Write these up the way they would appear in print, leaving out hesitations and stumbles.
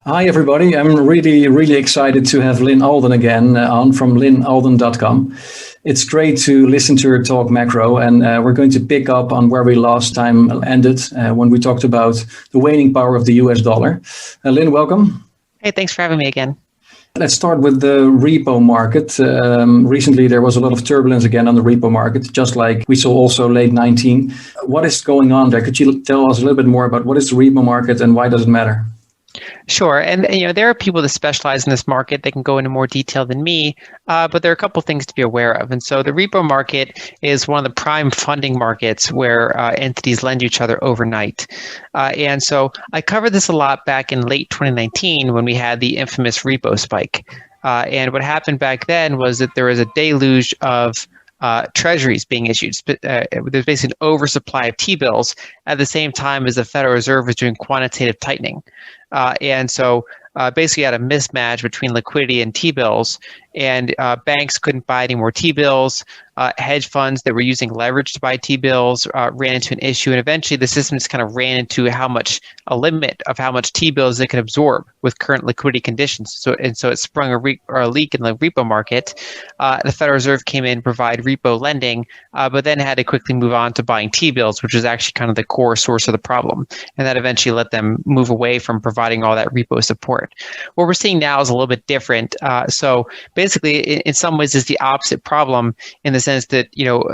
Hi, everybody. I'm really excited to have Lyn Alden again on from lynalden.com. It's great to listen to her talk macro, and we're going to pick up on where we last time ended when we talked about the waning power of the US dollar. Lyn, welcome. Hey, thanks for having me again. Let's start with the repo market. Recently, there was a lot of turbulence again on the repo market, just like we saw also late 19. What is going on there? Could you tell us a little bit more about what is the repo market and why does it matter? Sure. And there are people that specialize in this market. They can go into more detail than me, but there are a couple things to be aware of. And so the repo market is one of the prime funding markets where entities lend each other overnight. And so I covered this a lot back in late 2019 when we had the infamous repo spike. And what happened back then was that there was a deluge of treasuries being issued. There's basically an oversupply of T-bills at the same time as the Federal Reserve was doing quantitative tightening. And so basically had a mismatch between liquidity and T-bills, and banks couldn't buy any more T-bills. Hedge funds that were using leverage to buy T-bills ran into an issue, and eventually the system just kind of ran into a limit of how much T-bills it could absorb with current liquidity conditions. So it sprung a leak in the repo market. The Federal Reserve came in, provide repo lending, but then had to quickly move on to buying T-bills, which was actually kind of the core source of the problem, and that eventually let them move away from providing all that repo support. What we're seeing now is a little bit different. So basically, in some ways, it's the opposite problem in the sense that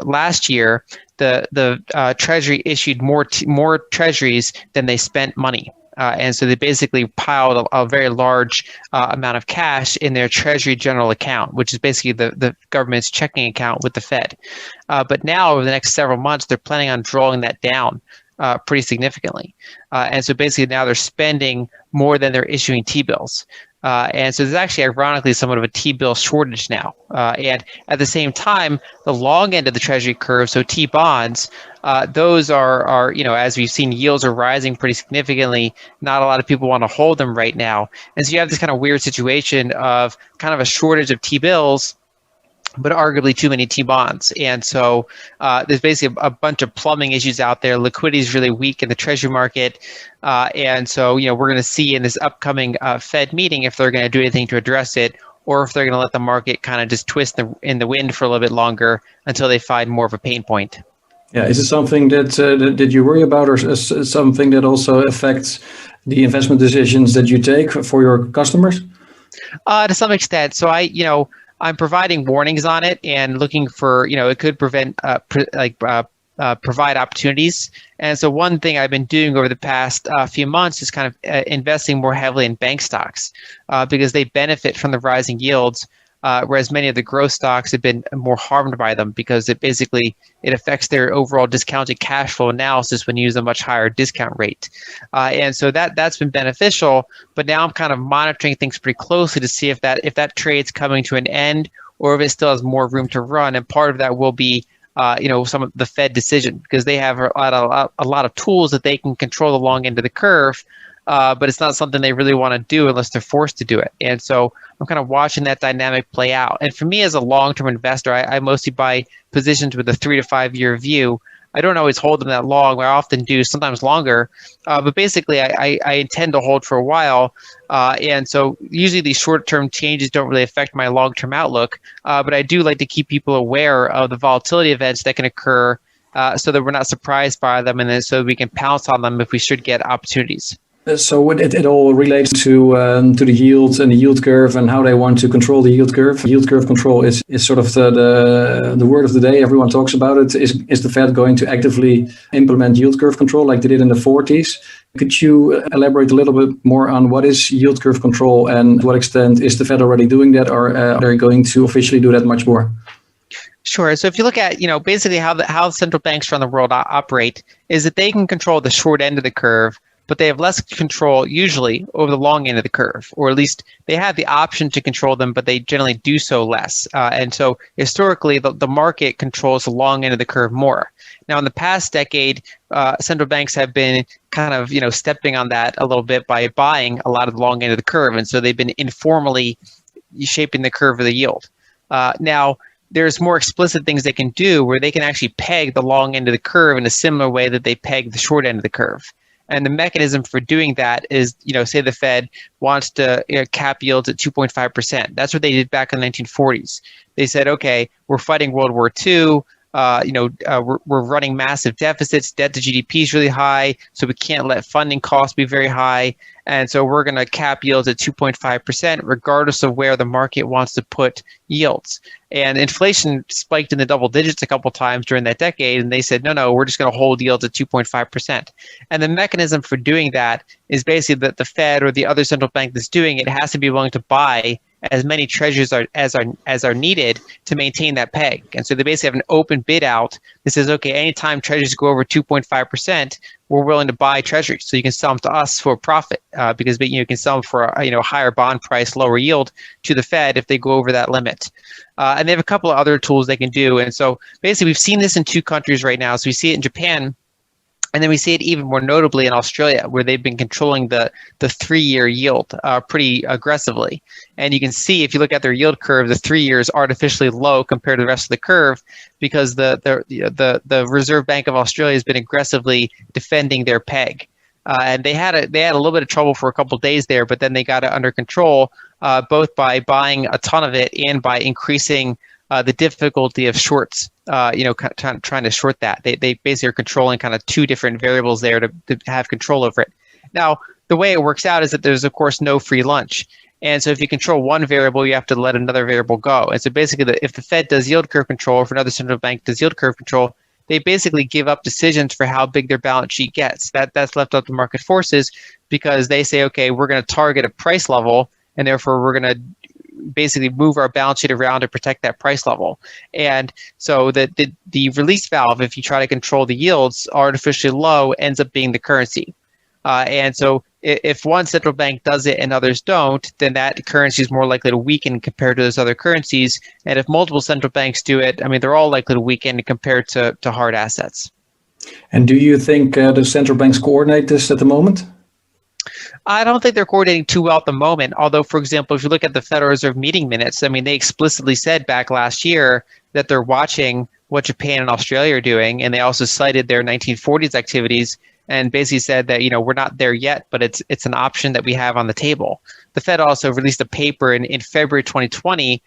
last year the Treasury issued more treasuries than they spent money. And so they basically piled a very large amount of cash in their Treasury General Account, which is basically the government's checking account with the Fed. But now, over the next several months, they're planning on drawing that down pretty significantly. And so basically now they're spending more than they're issuing T-bills. And so there's actually, ironically, somewhat of a T-bill shortage now. And at the same time, the long end of the Treasury curve, so T-bonds, those are as we've seen, yields are rising pretty significantly. Not a lot of people want to hold them right now. And so you have this kind of weird situation of kind of a shortage of T-bills, but arguably too many T-bonds. And so there's basically a bunch of plumbing issues out there. Liquidity is really weak in the Treasury market. And so, we're going to see in this upcoming Fed meeting if they're going to do anything to address it, or if they're going to let the market kind of just twist in the wind for a little bit longer until they find more of a pain point. Yeah, is it something that you worry about, or is it something that also affects the investment decisions that you take for your customers? To some extent. So I'm providing warnings on it and looking for, it could provide opportunities. And so one thing I've been doing over the past few months is kind of investing more heavily in bank stocks because they benefit from the rising yields, whereas many of the growth stocks have been more harmed by them because it affects their overall discounted cash flow analysis when you use a much higher discount rate. And so that's been beneficial, but now I'm kind of monitoring things pretty closely to see if that trade's coming to an end or if it still has more room to run. And part of that will be some of the Fed decision, because they have a lot of tools that they can control the long end of the curve, but it's not something they really want to do unless they're forced to do it. And so I'm kind of watching that dynamic play out. And for me as a long-term investor, I mostly buy positions with a 3 to 5 year view. I don't always hold them that long. I often do, sometimes longer. But basically, I intend to hold for a while. And so usually these short-term changes don't really affect my long-term outlook. But I do like to keep people aware of the volatility events that can occur so that we're not surprised by them, and then so we can pounce on them if we should get opportunities. So it all relates to the yields and the yield curve and how they want to control the yield curve. Yield curve control is sort of the word of the day. Everyone talks about it. Is the Fed going to actively implement yield curve control like they did in the 40s? Could you elaborate a little bit more on what is yield curve control and to what extent is the Fed already doing that, or are they going to officially do that much more? Sure. So if you look at, basically how central banks around the world operate is that they can control the short end of the curve, but they have less control usually over the long end of the curve, or at least they have the option to control them, but they generally do so less. And so historically, the market controls the long end of the curve more. Now, in the past decade, central banks have been kind of, stepping on that a little bit by buying a lot of the long end of the curve. And so they've been informally shaping the curve of the yield. Now, there's more explicit things they can do where they can actually peg the long end of the curve in a similar way that they peg the short end of the curve. And the mechanism for doing that is, say the Fed wants to cap yields at 2.5%. That's what they did back in the 1940s. They said, okay, we're fighting World War II. We're running massive deficits. Debt to GDP is really high, so we can't let funding costs be very high. And so we're going to cap yields at 2.5%, regardless of where the market wants to put yields. And inflation spiked in the double digits a couple times during that decade, and they said, no, we're just going to hold yields at 2.5%. And the mechanism for doing that is basically that the Fed or the other central bank that's doing it has to be willing to buy as many treasuries as are needed to maintain that peg. And so they basically have an open bid out that says, okay, anytime treasuries go over 2.5%, we're willing to buy treasuries. So you can sell them to us for a profit because you can sell them for a higher bond price, lower yield to the Fed if they go over that limit. And they have a couple of other tools they can do. And so basically we've seen this in two countries right now. So we see it in Japan, and then we see it even more notably in Australia, where they've been controlling the 3-year yield pretty aggressively. And you can see, if you look at their yield curve, the 3 years artificially low compared to the rest of the curve, because the Reserve Bank of Australia has been aggressively defending their peg. And they had a little bit of trouble for a couple of days there, but then they got it under control, both by buying a ton of it and by increasing the difficulty of shorts, trying to short that. They basically are controlling kind of two different variables there to have control over it. Now, the way it works out is that there's, of course, no free lunch. And so if you control one variable, you have to let another variable go. And so basically, if the Fed does yield curve control, or if another central bank does yield curve control, they basically give up decisions for how big their balance sheet gets. That's left up to market forces, because they say, okay, we're going to target a price level, and therefore we're going to basically move our balance sheet around to protect that price level. And so the release valve, if you try to control the yields artificially low, ends up being the currency. And so if one central bank does it and others don't, then that currency is more likely to weaken compared to those other currencies. And if multiple central banks do it, they're all likely to weaken compared to hard assets. And do you think the central banks coordinate this at the moment? I don't think they're coordinating too well at the moment. Although, for example, if you look at the Federal Reserve meeting minutes, they explicitly said back last year that they're watching what Japan and Australia are doing. And they also cited their 1940s activities and basically said that, we're not there yet, but it's an option that we have on the table. The Fed also released a paper in February 2020,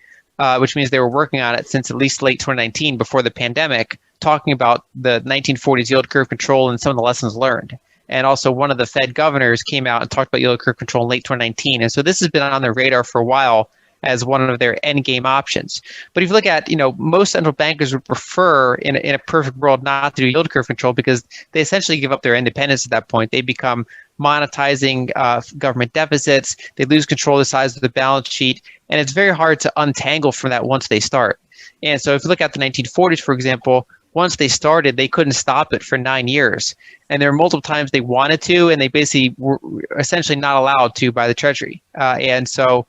which means they were working on it since at least late 2019, before the pandemic, talking about the 1940s yield curve control and some of the lessons learned. And also one of the Fed governors came out and talked about yield curve control in late 2019. And so this has been on their radar for a while as one of their end game options. But if you look at, most central bankers would prefer in a perfect world not to do yield curve control, because they essentially give up their independence at that point. They become monetizing government deficits. They lose control of the size of the balance sheet. And it's very hard to untangle from that once they start. And so if you look at the 1940s, for example, once they started, they couldn't stop it for 9 years. And there were multiple times they wanted to, and they basically were essentially not allowed to by the Treasury. And so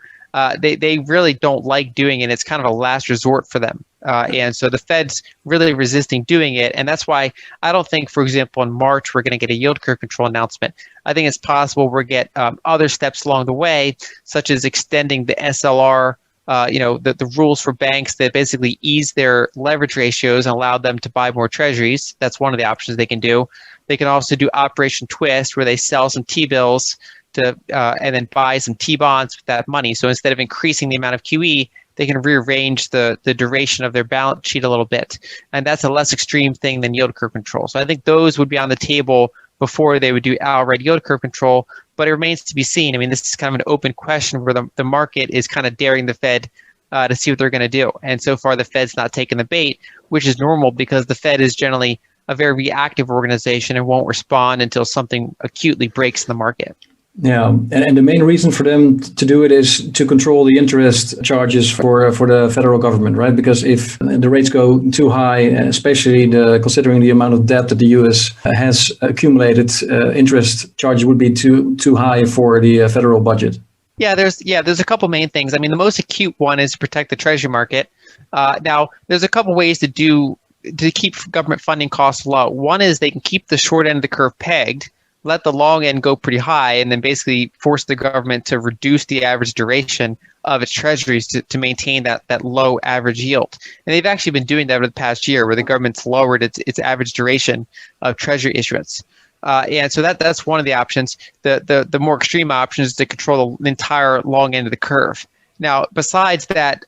they really don't like doing it. It's kind of a last resort for them. And so the Fed's really resisting doing it. And that's why I don't think, for example, in March, we're going to get a yield curve control announcement. I think it's possible we'll get other steps along the way, such as extending the SLR, the rules for banks that basically ease their leverage ratios and allow them to buy more treasuries. That's one of the options they can do. They can also do Operation Twist, where they sell some T-bills and then buy some T-bonds with that money. So instead of increasing the amount of QE, they can rearrange the duration of their balance sheet a little bit. And that's a less extreme thing than yield curve control. So I think those would be on the table before they would do outright yield curve control. But it remains to be seen. This is kind of an open question where the market is kind of daring the Fed to see what they're going to do. And so far, the Fed's not taken the bait, which is normal because the Fed is generally a very reactive organization and won't respond until something acutely breaks in the market. Yeah, and the main reason for them to do it is to control the interest charges for the federal government, right? Because if the rates go too high, especially considering the amount of debt that the U.S. has accumulated, interest charges would be too high for the federal budget. Yeah, there's a couple main things. The most acute one is to protect the Treasury market. Now, there's a couple ways to keep government funding costs low. One is they can keep the short end of the curve pegged, let the long end go pretty high, and then basically force the government to reduce the average duration of its treasuries to maintain that low average yield. And they've actually been doing that over the past year, where the government's lowered its average duration of treasury issuance. And so that's one of the options. The more extreme option is to control the entire long end of the curve. Now, besides that,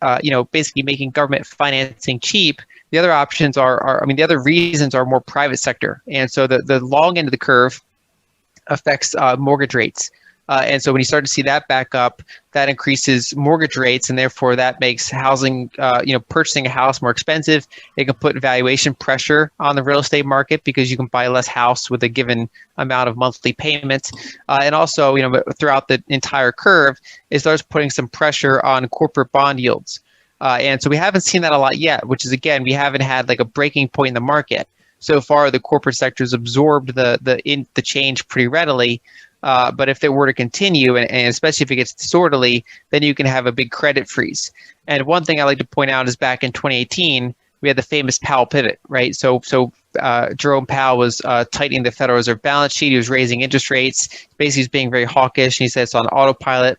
basically making government financing cheap, the other options the other reasons are more private sector. And so the long end of the curve affects mortgage rates. And so when you start to see that back up, that increases mortgage rates, and therefore that makes housing, purchasing a house more expensive. It can put valuation pressure on the real estate market because you can buy less house with a given amount of monthly payments. And also, throughout the entire curve, it starts putting some pressure on corporate bond yields. And so we haven't seen that a lot yet, which is, again, we haven't had like a breaking point in the market. So far, the corporate sector's absorbed the change pretty readily. But if it were to continue, and especially if it gets disorderly, then you can have a big credit freeze. And one thing I like to point out is back in 2018, we had the famous Powell pivot, right? So Jerome Powell was tightening the Federal Reserve balance sheet. He was raising interest rates. Basically, he was being very hawkish. And he said it's on autopilot.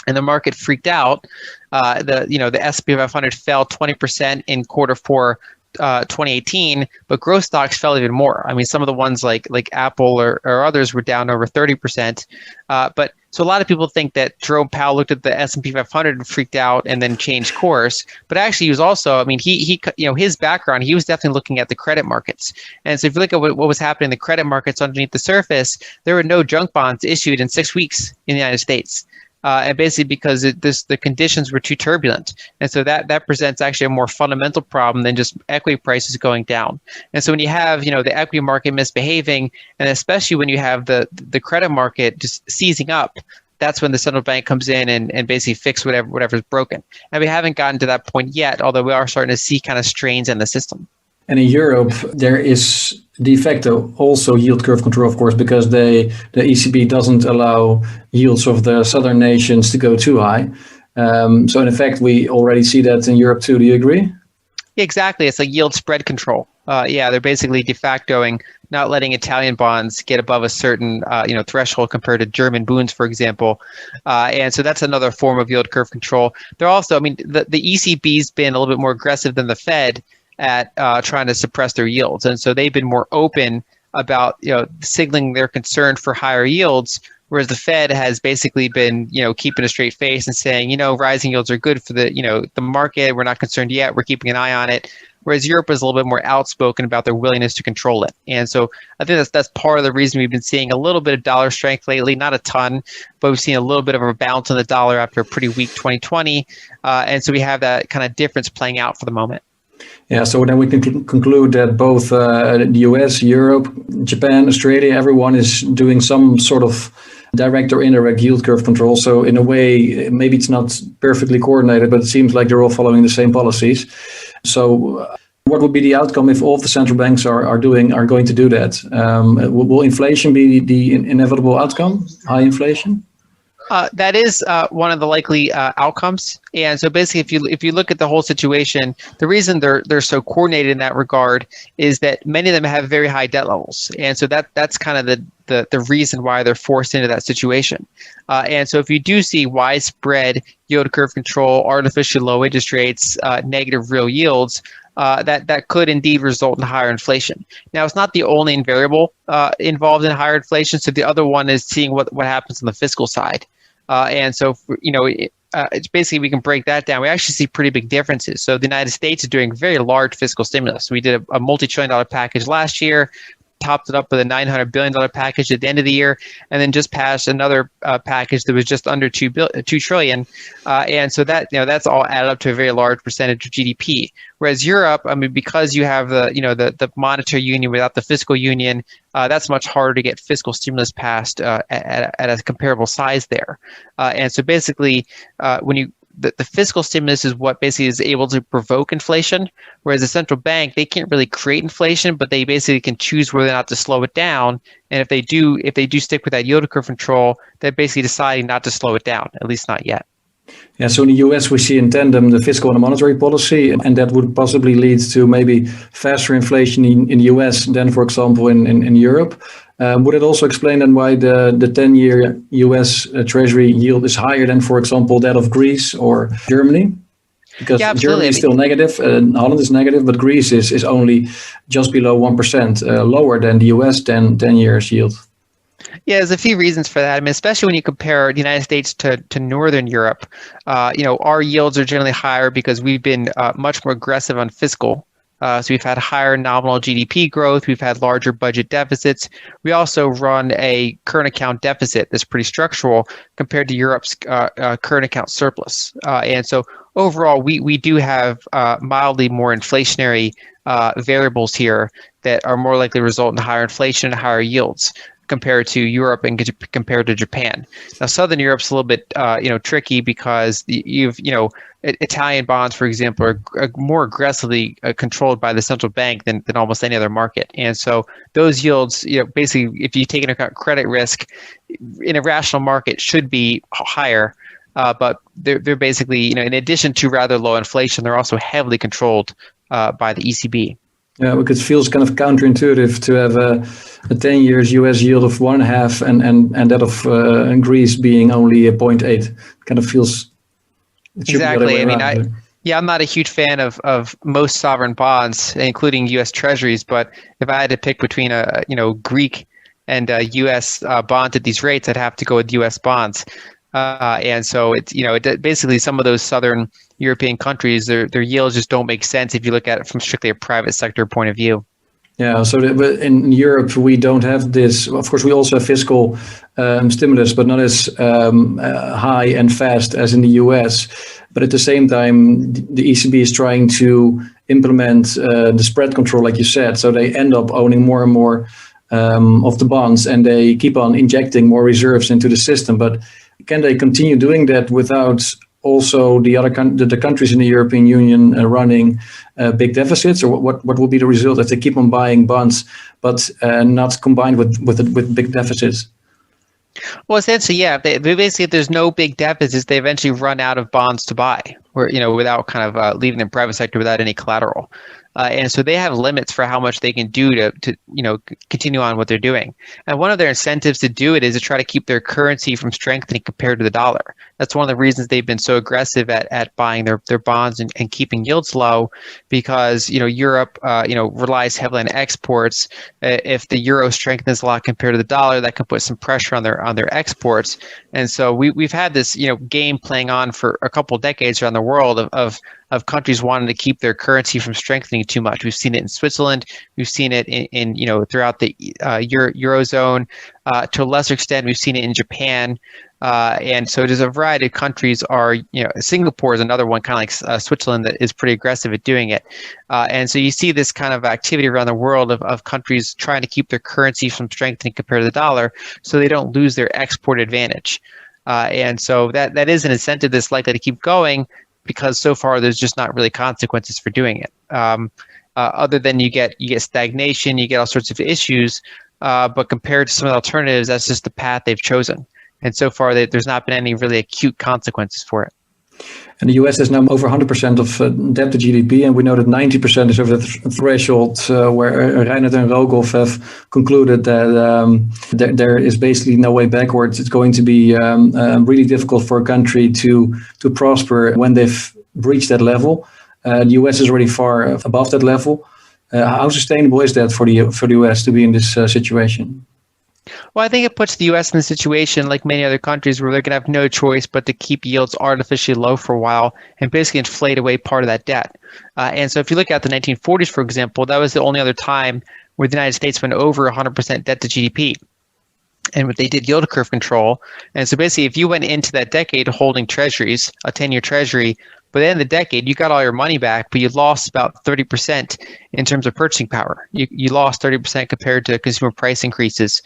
And the market freaked out. The S&P 500 fell 20% in quarter four 2018, but growth stocks fell even more. I mean, some of the ones like Apple or others were down over 30%. But so a lot of people think that Jerome Powell looked at the S&P 500 and freaked out and then changed course. But actually, he was also, he his background, he was definitely looking at the credit markets. And so if you look at what was happening in the credit markets underneath the surface, there were no junk bonds issued in 6 weeks in the United States. And basically because the conditions were too turbulent. And so that presents actually a more fundamental problem than just equity prices going down. And so when you have, the equity market misbehaving, and especially when you have the credit market just seizing up, that's when the central bank comes in and basically fix whatever's broken. And we haven't gotten to that point yet, although we are starting to see kind of strains in the system. And in Europe, there is de facto also yield curve control, of course, because the ECB doesn't allow yields of the southern nations to go too high. So in effect, we already see that in Europe too. Do you agree? Exactly. It's like yield spread control. They're basically de factoing, not letting Italian bonds get above a certain threshold compared to German bunds, for example. And so that's another form of yield curve control. They're also, the ECB's been a little bit more aggressive than the Fed at trying to suppress their yields. And so they've been more open about, signaling their concern for higher yields, whereas the Fed has basically been, keeping a straight face and saying, rising yields are good for the market. We're not concerned yet. We're keeping an eye on it. Whereas Europe is a little bit more outspoken about their willingness to control it. And so I think that's part of the reason we've been seeing a little bit of dollar strength lately, not a ton, but we've seen a little bit of a bounce on the dollar after a pretty weak 2020. And so we have that kind of difference playing out for the moment. Yeah, so then we can conclude that both the US, Europe, Japan, Australia, everyone is doing some sort of direct or indirect yield curve control. So in a way, maybe it's not perfectly coordinated, but it seems like they're all following the same policies. So what would be the outcome if all of the central banks are going to do that? Will inflation be the inevitable outcome? High inflation? That is one of the likely outcomes. And so basically, if you look at the whole situation, the reason they're so coordinated in that regard is that many of them have very high debt levels. And so that's kind of the reason why they're forced into that situation. And so if you do see widespread yield curve control, artificially low interest rates, negative real yields, that could indeed result in higher inflation. Now, it's not the only variable involved in higher inflation. So the other one is seeing what happens on the fiscal side. And so, it's basically, we can break that down. We actually see pretty big differences. So the United States is doing very large fiscal stimulus. We did a multi-trillion-dollar package last year, topped it up with a $900 billion package at the end of the year, and then just passed another package that was just under $2 trillion. And so that, that's all added up to a very large percentage of GDP. Whereas Europe, because you have the monetary union without the fiscal union, that's much harder to get fiscal stimulus passed at a comparable size there. And so basically, the fiscal stimulus is what basically is able to provoke inflation, whereas the central bank, they can't really create inflation, but they basically can choose whether or not to slow it down. And if they do stick with that yield curve control, they're basically deciding not to slow it down, at least not yet. Yeah, so in the US, we see in tandem the fiscal and the monetary policy, and that would possibly lead to maybe faster inflation in the US than, for example, in Europe. Would it also explain then why the 10-year US Treasury yield is higher than, for example, that of Greece or Germany? Because Yeah, absolutely. Germany is still negative, Holland is negative, but Greece is only just below 1%, lower than the US 10 years yield. Yeah, there's a few reasons for that. I mean, especially when you compare the United States to Northern Europe, our yields are generally higher because we've been much more aggressive on fiscal. So we've had higher nominal GDP growth. We've had larger budget deficits. We also run a current account deficit that's pretty structural compared to Europe's current account surplus. And so overall, we do have mildly more inflationary variables here that are more likely to result in higher inflation and higher yields compared to Europe and compared to Japan. Now, Southern Europe's a little bit, tricky because you've, Italian bonds, for example, are more aggressively controlled by the central bank than almost any other market. And so those yields, basically, if you take into account credit risk in a rational market, should be higher. But they're basically, in addition to rather low inflation, they're also heavily controlled by the ECB. Yeah, because it feels kind of counterintuitive to have a 10 years US yield of 1.5 and that of Greece being only a 0.8. Kind of feels exactly. I mean, I'm not a huge fan of most sovereign bonds, including U.S. Treasuries. But if I had to pick between a Greek and a U.S. bond at these rates, I'd have to go with U.S. bonds. And so it's basically some of those southern European countries, their yields just don't make sense if you look at it from strictly a private sector point of view. Yeah, so in Europe we don't have this. Of course, we also have fiscal stimulus, but not as high and fast as in the US. But at the same time, the ECB is trying to implement the spread control, like you said. So they end up owning more and more of the bonds, and they keep on injecting more reserves into the system. But can they continue doing that without also the countries in the European Union running big deficits, or what will be the result if they keep on buying bonds, but not combined with big deficits? Well, essentially, yeah. If there's no big deficits, they eventually run out of bonds to buy, or without kind of leaving the private sector without any collateral. And so they have limits for how much they can do to continue on what they're doing. And one of their incentives to do it is to try to keep their currency from strengthening compared to the dollar. That's one of the reasons they've been so aggressive at buying their bonds and keeping yields low, because Europe relies heavily on exports. If the euro strengthens a lot compared to the dollar, that can put some pressure on their exports. And so we've had this game playing on for a couple of decades around the world of countries wanting to keep their currency from strengthening too much. We've seen it in Switzerland. We've seen it in throughout the Eurozone. To a lesser extent, we've seen it in Japan. And so there's a variety of countries Singapore is another one, kind of like Switzerland, that is pretty aggressive at doing it. And so you see this kind of activity around the world of countries trying to keep their currency from strengthening compared to the dollar so they don't lose their export advantage. And so that is an incentive that's likely to keep going, because so far there's just not really consequences for doing it. Other than you get stagnation, you get all sorts of issues, but compared to some of the alternatives, that's just the path they've chosen. And so far there's not been any really acute consequences for it. And the US has now over 100% of debt to GDP, and we know that 90% is over the threshold where Reinert and Rogoff have concluded that there is basically no way backwards. It's going to be really difficult for a country to prosper when they've reached that level. The US is already far above that level. How sustainable is that for the US to be in this situation? Well, I think it puts the U.S. in a situation like many other countries where they're going to have no choice but to keep yields artificially low for a while and basically inflate away part of that debt. And so if you look at the 1940s, for example, that was the only other time where the United States went over 100% debt to GDP. And they did yield curve control. And so basically, if you went into that decade holding treasuries, a 10-year treasury, by the end of the decade, you got all your money back, but you lost about 30% in terms of purchasing power. You lost 30% compared to consumer price increases.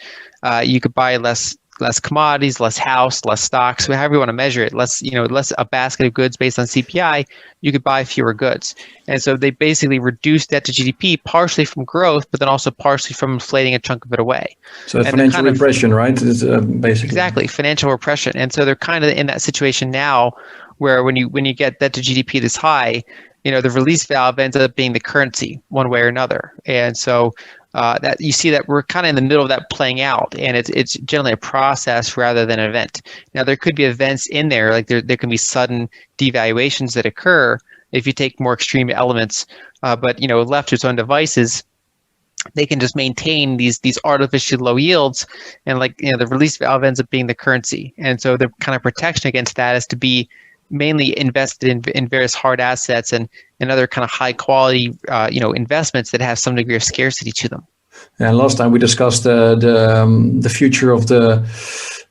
You could buy less commodities, less house, less stocks, however you want to measure it, less a basket of goods based on CPI, you could buy fewer goods. And so they basically reduced debt to GDP partially from growth, but then also partially from inflating a chunk of it away. So financial repression, right? It's, basically. Exactly, financial repression. And so they're kind of in that situation now where when you get debt to GDP this high, the release valve ends up being the currency one way or another. And so that you see that we're kind of in the middle of that playing out, and it's generally a process rather than an event. Now there could be events in there, like there can be sudden devaluations that occur, if you take more extreme elements. But left to its own devices, they can just maintain these artificially low yields, and the release valve ends up being the currency. And so the kind of protection against that is to be mainly invested in various hard assets and other kind of high quality investments that have some degree of scarcity to them. And last time we discussed the future of the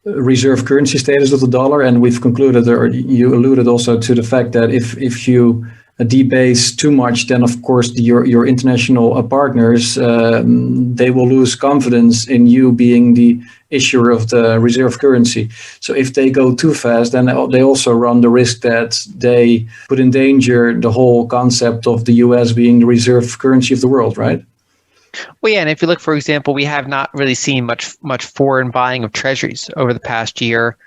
reserve currency status of the dollar, and we've concluded, or you alluded also to the fact that if you debase too much, then of course your international partners, they will lose confidence in you being the issuer of the reserve currency. So if they go too fast, then they also run the risk that they put in danger the whole concept of the US being the reserve currency of the world, right? Well, yeah, and if you look, for example, we have not really seen much foreign buying of treasuries over the past year.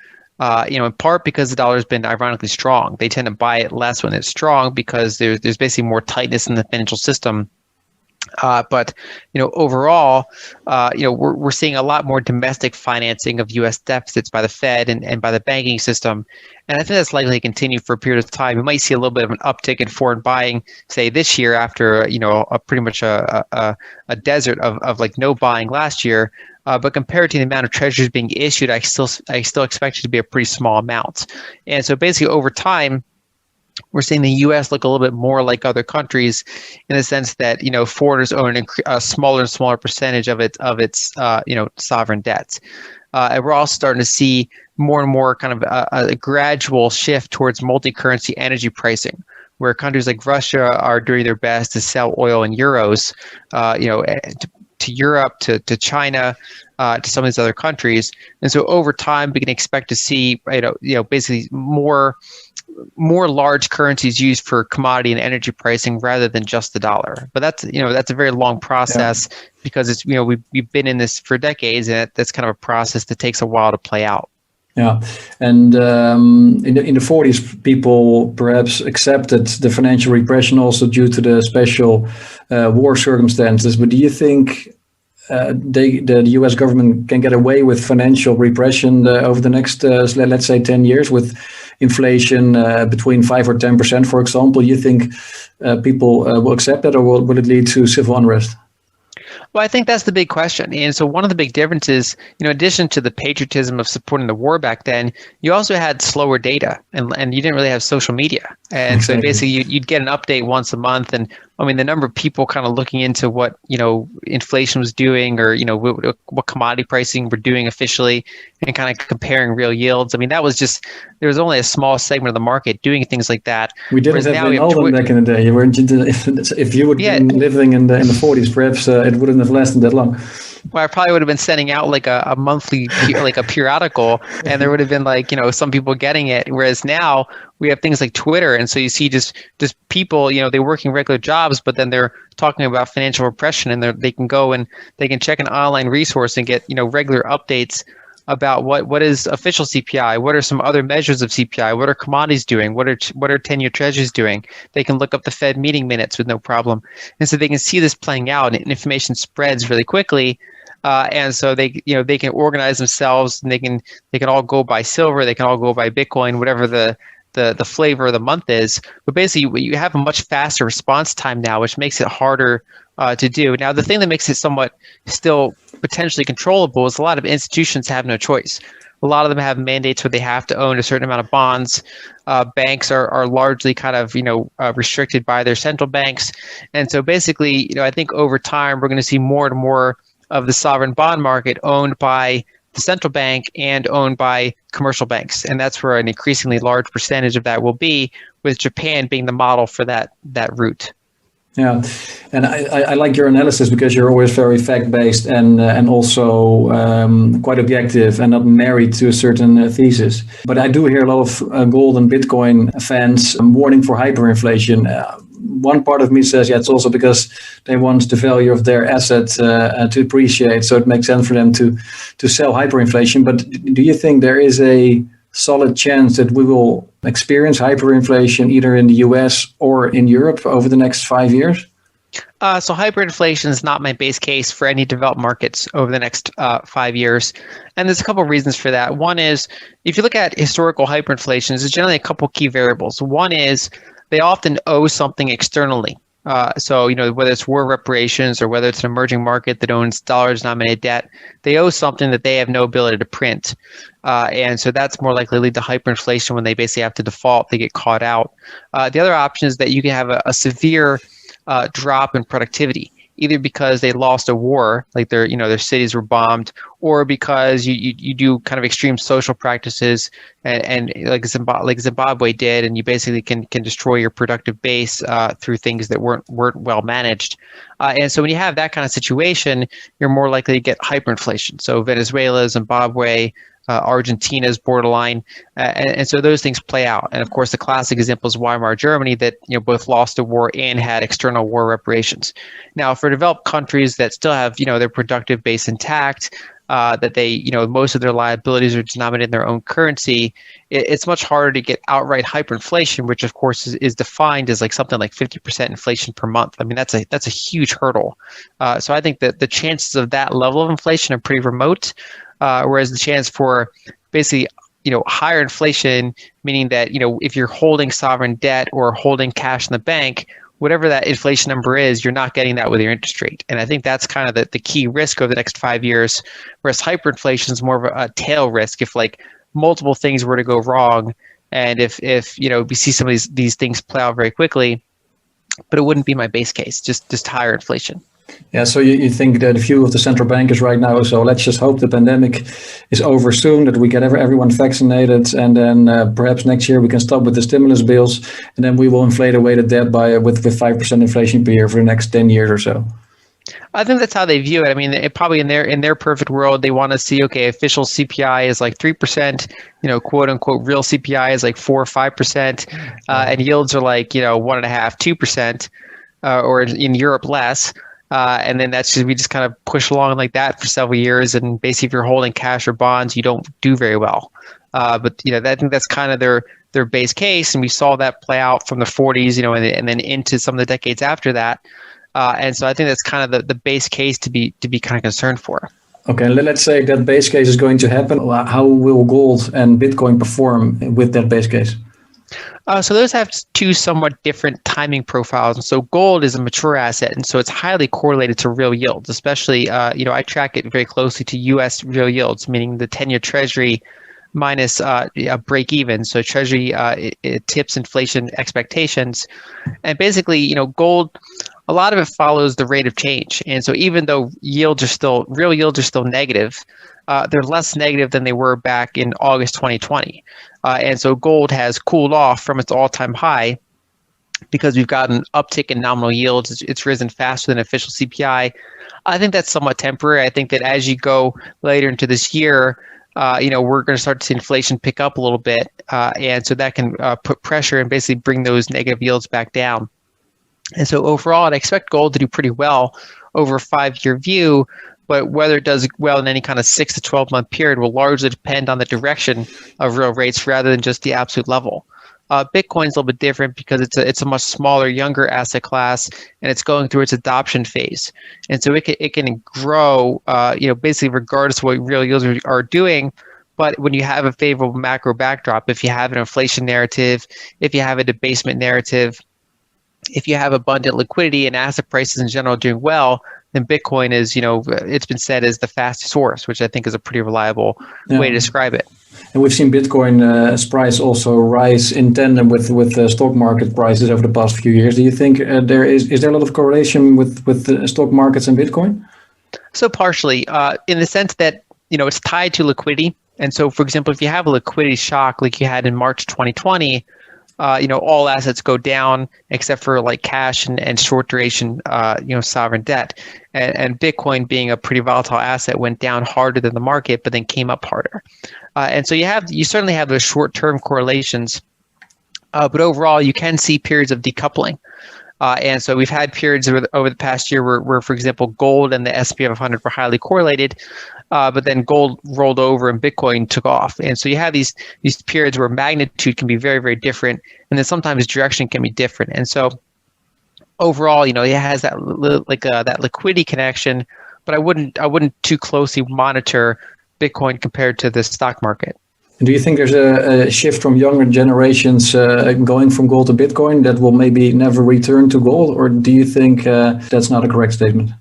In part because the dollar has been ironically strong. They tend to buy it less when it's strong because there's basically more tightness in the financial system. But overall, we're seeing a lot more domestic financing of U.S. deficits by the Fed and by the banking system, and I think that's likely to continue for a period of time. We might see a little bit of an uptick in foreign buying, say this year after pretty much a desert of like no buying last year. But compared to the amount of treasuries being issued, I still expect it to be a pretty small amount. And so basically over time, we're seeing the U.S. look a little bit more like other countries in the sense that foreigners own a smaller and smaller percentage of its sovereign debt. And we're also starting to see more and more kind of a gradual shift towards multi-currency energy pricing, where countries like Russia are doing their best to sell oil in euros, to Europe, to China, to some of these other countries. And so over time, we can expect to see, basically more large currencies used for commodity and energy pricing rather than just the dollar. But that's a very long process because it's, we've been in this for decades, and that's kind of a process that takes a while to play out. Yeah, and in the 40s, people perhaps accepted the financial repression also due to the special war circumstances. But do you think the U.S. government can get away with financial repression over the next, let's say, 10 years with inflation between 5 or 10%, for example? You think people will accept that, or will it lead to civil unrest? Well, I think that's the big question. And so one of the big differences, in addition to the patriotism of supporting the war back then, you also had slower data and you didn't really have social media. And exactly. So basically you'd get an update once a month. And I mean, the number of people kind of looking into what, inflation was doing or, what commodity pricing were doing officially and kind of comparing real yields. I mean, there was only a small segment of the market doing things like that. We didn't have Lyn Alden back in the day. If you would have been living in the 40s, perhaps it wouldn't have lasted that long. Well, I probably would have been sending out like a monthly, like a periodical, and there would have been like, some people getting it. Whereas now we have things like Twitter. And so you see just people, they're working regular jobs, but then they're talking about financial repression, and they can go and they can check an online resource and get, regular updates about what is official CPI, what are some other measures of CPI, what are commodities doing, what are 10-year treasuries doing. They can look up the Fed meeting minutes with no problem, and so they can see this playing out, and information spreads really quickly, and so they can organize themselves, and they can all go buy silver, they can all go buy Bitcoin, whatever the flavor of the month is. But basically, you have a much faster response time now, which makes it harder to do. Now, the thing that makes it somewhat still potentially controllable is a lot of institutions have no choice. A lot of them have mandates where they have to own a certain amount of bonds. Banks are largely kind of, restricted by their central banks. And so basically, I think over time, we're going to see more and more of the sovereign bond market owned by the central bank and owned by commercial banks. And that's where an increasingly large percentage of that will be, with Japan being the model for that route. Yeah, and I like your analysis because you're always very fact-based and also quite objective and not married to a certain thesis. But I do hear a lot of gold and Bitcoin fans warning for hyperinflation. One part of me says, it's also because they want the value of their asset to appreciate, so it makes sense for them to sell hyperinflation. But do you think there is a solid chance that we will experience hyperinflation either in the US or in Europe over the next 5 years? So hyperinflation is not my base case for any developed markets over the next 5 years. And there's a couple of reasons for that. One is, if you look at historical hyperinflation, there's generally a couple key variables. One is they often owe something externally. So, whether it's war reparations or whether it's an emerging market that owns dollar-denominated debt, they owe something that they have no ability to print. And so that's more likely to lead to hyperinflation when they basically have to default, they get caught out. The other option is that you can have a severe drop in productivity, either because they lost a war, like their cities were bombed, or because you do kind of extreme social practices and like Zimbabwe did, and you basically can destroy your productive base through things that weren't well managed. And so when you have that kind of situation, you're more likely to get hyperinflation. So Venezuela, Zimbabwe, Argentina's borderline, and so those things play out. And of course, the classic example is Weimar Germany, that both lost a war and had external war reparations. Now, for developed countries that still have their productive base intact, that they most of their liabilities are denominated in their own currency, it's much harder to get outright hyperinflation, which of course is defined as like something like 50% inflation per month. I mean, that's a huge hurdle. So I think that the chances of that level of inflation are pretty remote. Whereas the chance for basically, higher inflation, meaning that, if you're holding sovereign debt or holding cash in the bank, whatever that inflation number is, you're not getting that with your interest rate. And I think that's kind of the key risk over the next 5 years, whereas hyperinflation is more of a tail risk if like multiple things were to go wrong. And if we see some of these things play out very quickly, but it wouldn't be my base case, just higher inflation. Yeah, so you think that the view of the central bankers right now, so let's just hope the pandemic is over soon, that we get everyone vaccinated, and then perhaps next year we can stop with the stimulus bills, and then we will inflate away the debt with 5% inflation per year for the next 10 years or so. I think that's how they view it. I mean, it probably in their perfect world, they want to see, okay, official CPI is like 3%, quote unquote, real CPI is like 4 or 5%, and yields are like, 1.5%, 2%, or in Europe less. And then we just kind of push along like that for several years. And basically, if you're holding cash or bonds, you don't do very well. But I think that's kind of their base case, and we saw that play out from the 40s, and then into some of the decades after that. And so I think that's kind of the base case to be kind of concerned for. Okay, let's say that base case is going to happen. How will gold and Bitcoin perform with that base case? So those have two somewhat different timing profiles. And so gold is a mature asset, and so it's highly correlated to real yields, especially, I track it very closely to U.S. real yields, meaning the 10-year treasury minus a break even. So treasury, it tips inflation expectations. And basically, gold, a lot of it follows the rate of change. And so even though real yields are still negative, they're less negative than they were back in August 2020. And so gold has cooled off from its all-time high because we've got an uptick in nominal yields. It's risen faster than official CPI. I think that's somewhat temporary. I think that as you go later into this year, we're going to start to see inflation pick up a little bit. And so that can put pressure and basically bring those negative yields back down. And so overall, I'd expect gold to do pretty well over a 5-year view. But whether it does well in any kind of 6 to 12-month period will largely depend on the direction of real rates rather than just the absolute level. Bitcoin is a little bit different because it's a much smaller, younger asset class, and it's going through its adoption phase. And so it can grow, basically regardless of what real yields are doing. But when you have a favorable macro backdrop, if you have an inflation narrative, if you have a debasement narrative, if you have abundant liquidity and asset prices in general doing well, then Bitcoin is, it's been said as the fastest horse, which I think is a pretty reliable way to describe it. And we've seen Bitcoin's price also rise in tandem with the stock market prices over the past few years. Do you think is there a lot of correlation with the stock markets and Bitcoin? So partially, in the sense that, it's tied to liquidity. And so, for example, if you have a liquidity shock like you had in March 2020, all assets go down except for like cash and short duration, sovereign debt. And Bitcoin, being a pretty volatile asset, went down harder than the market, but then came up harder. And so you certainly have those short-term correlations, but overall you can see periods of decoupling. And so we've had periods over the past year where, for example, gold and the S&P 500 were highly correlated, but then gold rolled over and Bitcoin took off. And so you have these periods where magnitude can be very, very different, and then sometimes direction can be different. And so overall, it has that that liquidity connection, but I wouldn't too closely monitor Bitcoin compared to the stock market. And do you think there's a shift from younger generations going from gold to Bitcoin that will maybe never return to gold, or do you think that's not a correct statement?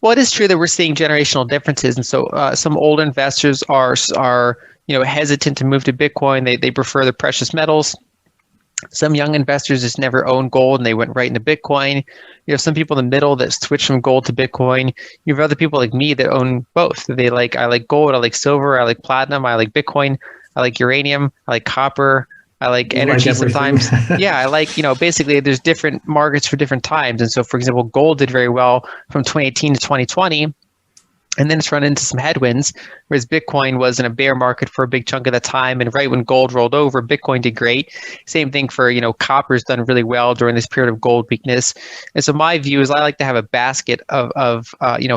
Well, it is true that we're seeing generational differences, and so some older investors are hesitant to move to Bitcoin. They prefer the precious metals. Some young investors just never owned gold and they went right into Bitcoin. You have some people in the middle that switch from gold to Bitcoin. You have other people like me that own both. I like gold, I like silver, I like platinum, I like Bitcoin, I like uranium, I like copper, I like energy sometimes. Yeah, I like, basically there's different markets for different times. And so, for example, gold did very well from 2018 to 2020. And then it's run into some headwinds, whereas Bitcoin was in a bear market for a big chunk of the time. And right when gold rolled over, Bitcoin did great. Same thing for, copper's done really well during this period of gold weakness. And so my view is I like to have a basket of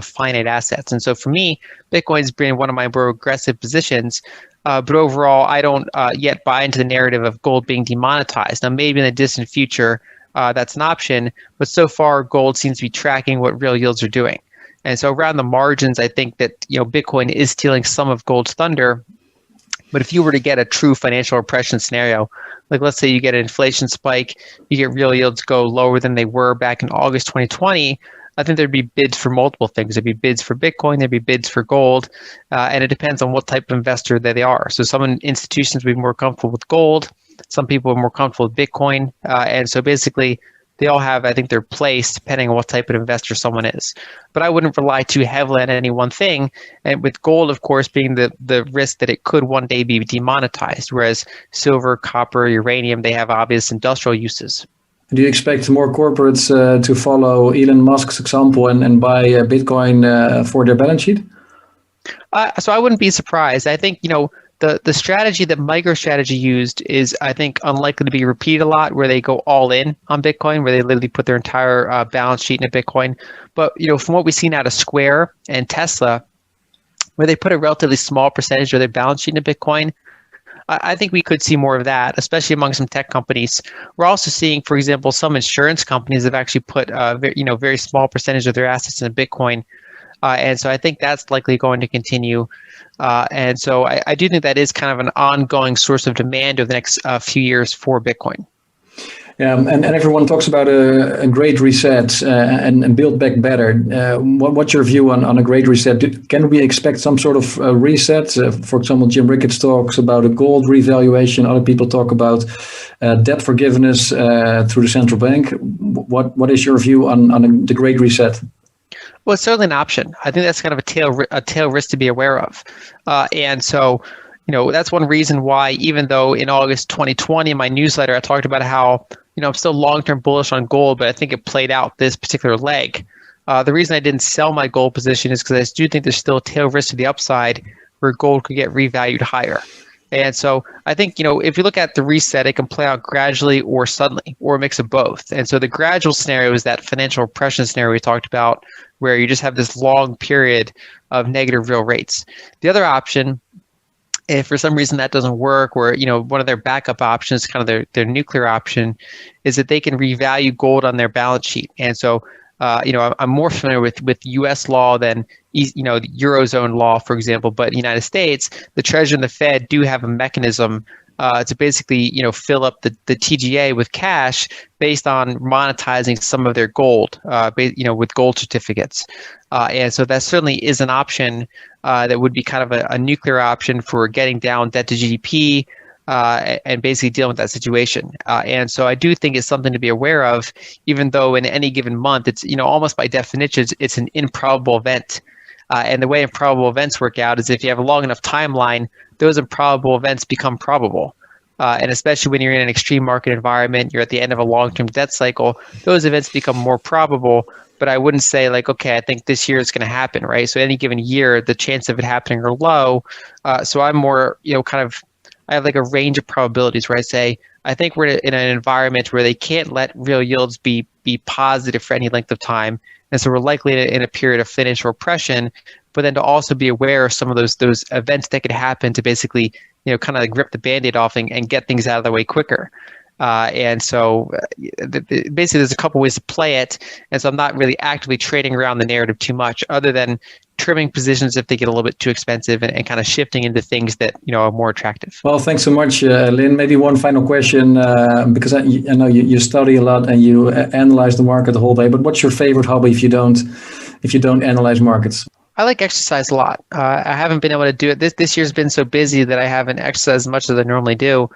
finite assets. And so for me, Bitcoin's been one of my more aggressive positions. But overall, I don't yet buy into the narrative of gold being demonetized. Now, maybe in the distant future, that's an option. But so far, gold seems to be tracking what real yields are doing. And so around the margins, I think that Bitcoin is stealing some of gold's thunder. But if you were to get a true financial repression scenario, like let's say you get an inflation spike, you get real yields go lower than they were back in August 2020, I think there'd be bids for multiple things. There'd be bids for Bitcoin, there'd be bids for gold, and it depends on what type of investor that they are. So some institutions would be more comfortable with gold, some people are more comfortable with Bitcoin, and so basically they all have, I think, their place depending on what type of investor someone is. But I wouldn't rely too heavily on any one thing. And with gold, of course, being the risk that it could one day be demonetized, whereas silver, copper, uranium, they have obvious industrial uses. Do you expect more corporates to follow Elon Musk's example and buy Bitcoin for their balance sheet? So I wouldn't be surprised. I think, the strategy that MicroStrategy used is, I think, unlikely to be repeated a lot, where they go all in on Bitcoin, where they literally put their entire balance sheet into Bitcoin. But from what we've seen out of Square and Tesla, where they put a relatively small percentage of their balance sheet into Bitcoin, I think we could see more of that, especially among some tech companies. We're also seeing, for example, some insurance companies have actually put very small percentage of their assets into Bitcoin. And so I think that's likely going to continue. And so I do think that is kind of an ongoing source of demand over the next few years for Bitcoin. Yeah, and everyone talks about a great reset and build back better. What's your view on a great reset? Can we expect some sort of reset? For example, Jim Ricketts talks about a gold revaluation. Other people talk about debt forgiveness through the central bank. What is your view on the great reset? Well, it's certainly an option. I think that's kind of a tail risk to be aware of. And so, that's one reason why, even though in August 2020, in my newsletter, I talked about how, I'm still long-term bullish on gold, but I think it played out this particular leg. The reason I didn't sell my gold position is because I do think there's still a tail risk to the upside where gold could get revalued higher. And so I think, if you look at the reset, it can play out gradually or suddenly, or a mix of both. And so the gradual scenario is that financial repression scenario we talked about, where you just have this long period of negative real rates. The other option, if for some reason that doesn't work, or one of their backup options, kind of their nuclear option, is that they can revalue gold on their balance sheet. And so I'm more familiar with U.S. law than the Eurozone law, for example. But in the United States, the Treasury and the Fed do have a mechanism to basically fill up the TGA with cash based on monetizing some of their gold, with gold certificates. And so that certainly is an option that would be kind of a nuclear option for getting down debt to GDP and basically dealing with that situation. And so I do think it's something to be aware of, even though in any given month, it's almost by definition, it's an improbable event. And the way improbable events work out is if you have a long enough timeline, those improbable events become probable. And especially when you're in an extreme market environment, you're at the end of a long-term debt cycle, those events become more probable. But I wouldn't say okay, I think this year it's going to happen, right? So any given year, the chance of it happening are low. So I'm more, I have a range of probabilities where I say, I think we're in an environment where they can't let real yields be positive for any length of time. And so we're likely in a period of financial repression, but then to also be aware of some of those events that could happen to basically, kind of rip the Band-Aid off and get things out of the way quicker. And so basically there's a couple ways to play it. And so I'm not really actively trading around the narrative too much, other than trimming positions if they get a little bit too expensive, and kind of shifting into things that are more attractive. Well, thanks so much, Lyn. Maybe one final question, because I know you study a lot and you analyze the market the whole day. But what's your favorite hobby if you don't analyze markets? I like exercise a lot. I haven't been able to do it. This year's been so busy that I haven't exercised as much as I normally do.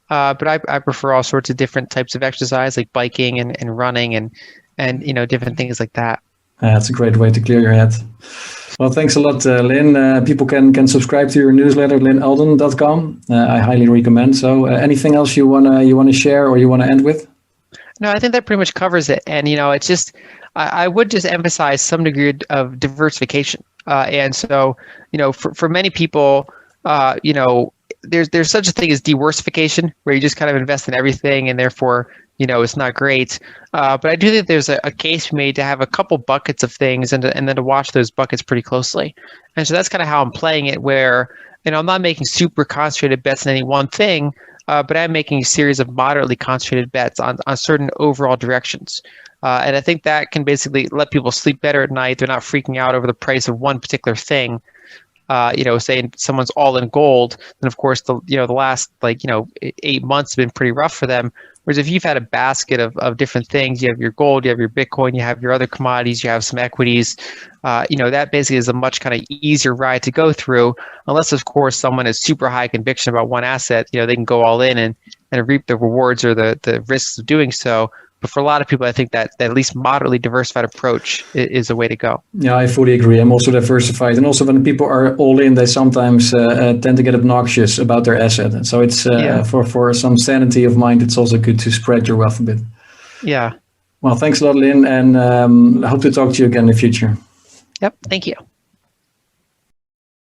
But I prefer all sorts of different types of exercise, like biking and running and different things like that. That's a great way to clear your head. Well, thanks a lot, Lyn. People can subscribe to your newsletter, lynalden.com. I highly recommend. So, anything else you wanna share or you wanna end with? No, I think that pretty much covers it. And it's just I would just emphasize some degree of diversification. And so for many people, there's such a thing as diversification, where you just kind of invest in everything, and therefore it's not great. But I do think there's a case made to have a couple buckets of things, and then to watch those buckets pretty closely. And so that's kind of how I'm playing it, where I'm not making super concentrated bets in any one thing, but I'm making a series of moderately concentrated bets on certain overall directions. And I think that can basically let people sleep better at night. They're not freaking out over the price of one particular thing. Say someone's all in gold, then of course the last 8 months have been pretty rough for them. Whereas if you've had a basket of different things, you have your gold, you have your Bitcoin, you have your other commodities, you have some equities, that basically is a much kind of easier ride to go through. Unless of course someone has super high conviction about one asset, they can go all in and reap the rewards or the risks of doing so. But for a lot of people, I think that at least moderately diversified approach is a way to go. Yeah, I fully agree. I'm also diversified. And also when people are all in, they sometimes tend to get obnoxious about their asset. And so it's for some sanity of mind, it's also good to spread your wealth a bit. Yeah. Well, thanks a lot, Lyn. And I hope to talk to you again in the future. Yep. Thank you.